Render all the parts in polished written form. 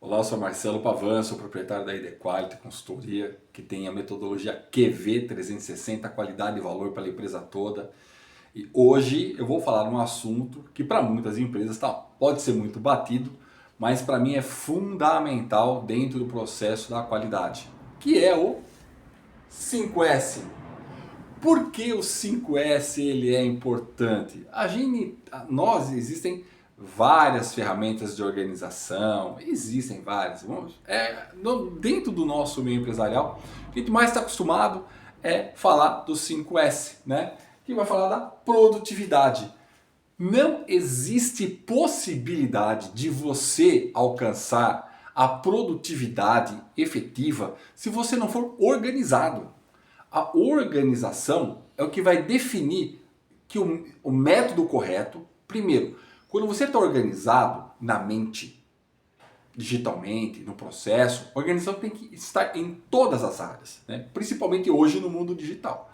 Olá, eu sou Marcelo Pavan, sou proprietário da ID Quality Consultoria, que tem a metodologia QV360, qualidade e valor para a empresa toda. E hoje eu vou falar de um assunto que para muitas empresas pode ser muito batido, mas para mim é fundamental dentro do processo da qualidade, que é o 5S. Por que o 5S ele é importante? Existem várias ferramentas de organização, existem várias. Dentro do nosso meio empresarial, o que a gente mais está acostumado é falar do 5S, né? Que vai falar da produtividade. Não existe possibilidade de você alcançar a produtividade efetiva se você não for organizado. A organização é o que vai definir que o método correto. Primeiro, quando você está organizado na mente, digitalmente, no processo, a organização tem que estar em todas as áreas, né? Principalmente hoje no mundo digital.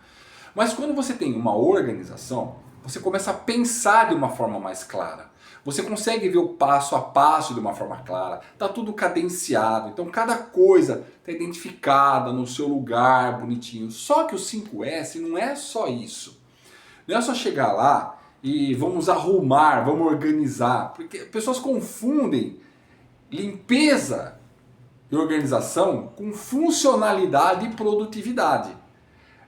Mas quando você tem uma organização, você começa a pensar de uma forma mais clara. Você consegue ver o passo a passo de uma forma clara. Está tudo cadenciado. Então cada coisa está identificada no seu lugar, bonitinho. Só que o 5S não é só isso. Não é só chegar lá e vamos arrumar, vamos organizar. Porque pessoas confundem limpeza e organização com funcionalidade e produtividade.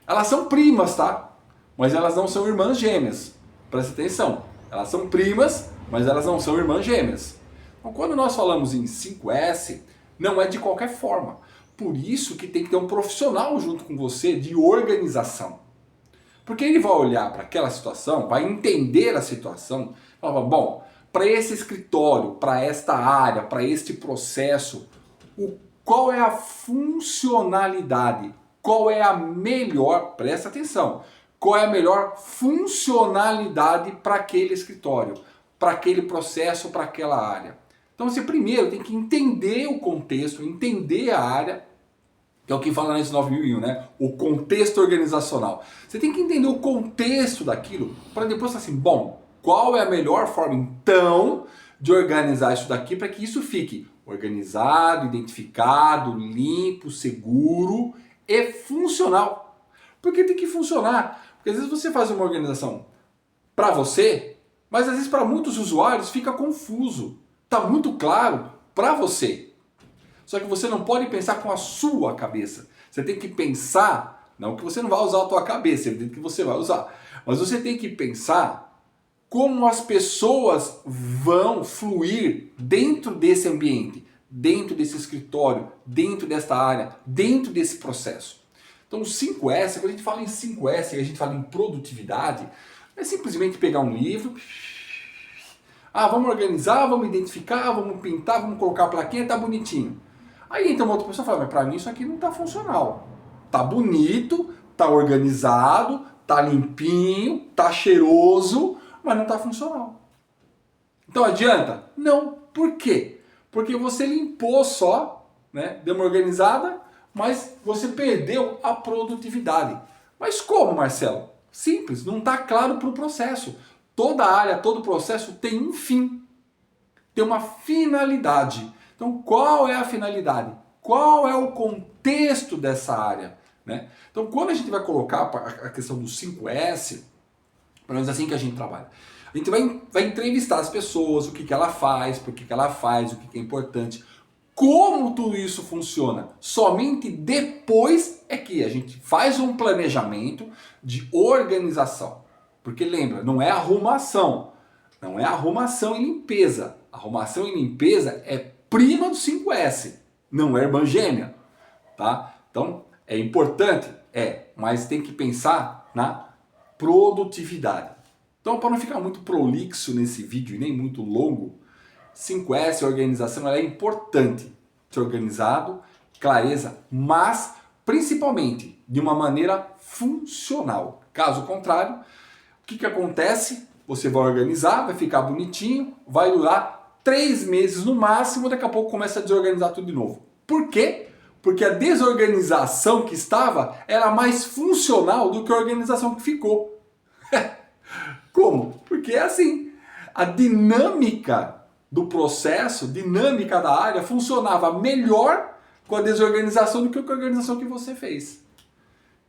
Elas são primas, tá? Mas elas não são irmãs gêmeas. Presta atenção. Elas são primas, mas elas não são irmãs gêmeas. Então, quando nós falamos em 5S, não é de qualquer forma. Por isso que tem que ter um profissional junto com você de organização. Porque ele vai olhar para aquela situação, vai entender a situação, e vai falar, bom, para esse escritório, para esta área, para este processo, qual é a funcionalidade? Qual é a melhor, presta atenção, qual é a melhor funcionalidade para aquele escritório, para aquele processo, para aquela área. Então você primeiro tem que entender o contexto, entender a área, que é o que fala na ISO 9001, né? O contexto organizacional. Você tem que entender o contexto daquilo para depois falar assim, bom, qual é a melhor forma então de organizar isso daqui para que isso fique organizado, identificado, limpo, seguro e funcional. Porque tem que funcionar. Porque às vezes você faz uma organização para você, mas às vezes para muitos usuários fica confuso. Está muito claro para você. Só que você não pode pensar com a sua cabeça. Você tem que pensar, não que você não vai usar a tua cabeça, é evidente que você vai usar. Mas você tem que pensar como as pessoas vão fluir dentro desse ambiente, dentro desse escritório, dentro desta área, dentro desse processo. Então o 5S, quando a gente fala em 5S e a gente fala em produtividade, é simplesmente pegar um livro, vamos organizar, vamos identificar, vamos pintar, vamos colocar a plaquinha, tá bonitinho. Aí então uma outra pessoa fala, mas para mim isso aqui não tá funcional. Tá bonito, tá organizado, tá limpinho, tá cheiroso, mas não está funcional. Então adianta? Não. Por quê? Porque você limpou só, né? Deu uma organizada, mas você perdeu a produtividade. Mas como, Marcelo? Simples, não está claro para o processo. Toda área, todo processo tem um fim, tem uma finalidade. Então qual é a finalidade? Qual é o contexto dessa área? Né? Então quando a gente vai colocar a questão do 5S, pelo menos assim que a gente trabalha. A gente vai entrevistar as pessoas, o que ela faz, por que ela faz, o que é importante, como tudo isso funciona. Somente depois é que a gente faz um planejamento de organização. Porque lembra, não é arrumação. Não é arrumação e limpeza. Arrumação e limpeza é prima do 5S, não é irmã gêmea. Tá? Então é importante, mas tem que pensar na produtividade. Então, para não ficar muito prolixo nesse vídeo e nem muito longo, 5S, organização, ela é importante. Ser organizado, clareza, mas principalmente de uma maneira funcional. Caso contrário, o que acontece? Você vai organizar, vai ficar bonitinho, vai durar 3 meses no máximo, daqui a pouco começa a desorganizar tudo de novo. Por quê? Porque a desorganização que estava era mais funcional do que a organização que ficou. Como? Porque é assim, a dinâmica do processo, dinâmica da área, funcionava melhor com a desorganização do que com a organização que você fez.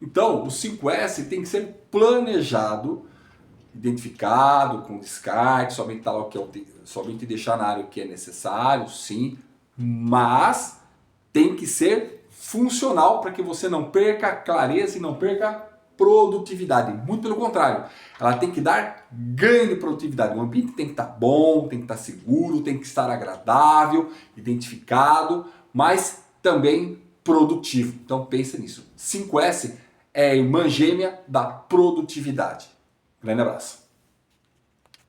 Então, o 5S tem que ser planejado, identificado, com descarte, somente, tá lá o que somente deixar na área o que é necessário, sim, mas tem que ser funcional para que você não perca clareza e não perca produtividade. Muito pelo contrário, ela tem que dar ganho de produtividade. O ambiente tem que estar bom, tem que estar seguro, tem que estar agradável, identificado, mas também produtivo. Então pensa nisso. 5S é a irmã gêmea da produtividade. Grande abraço.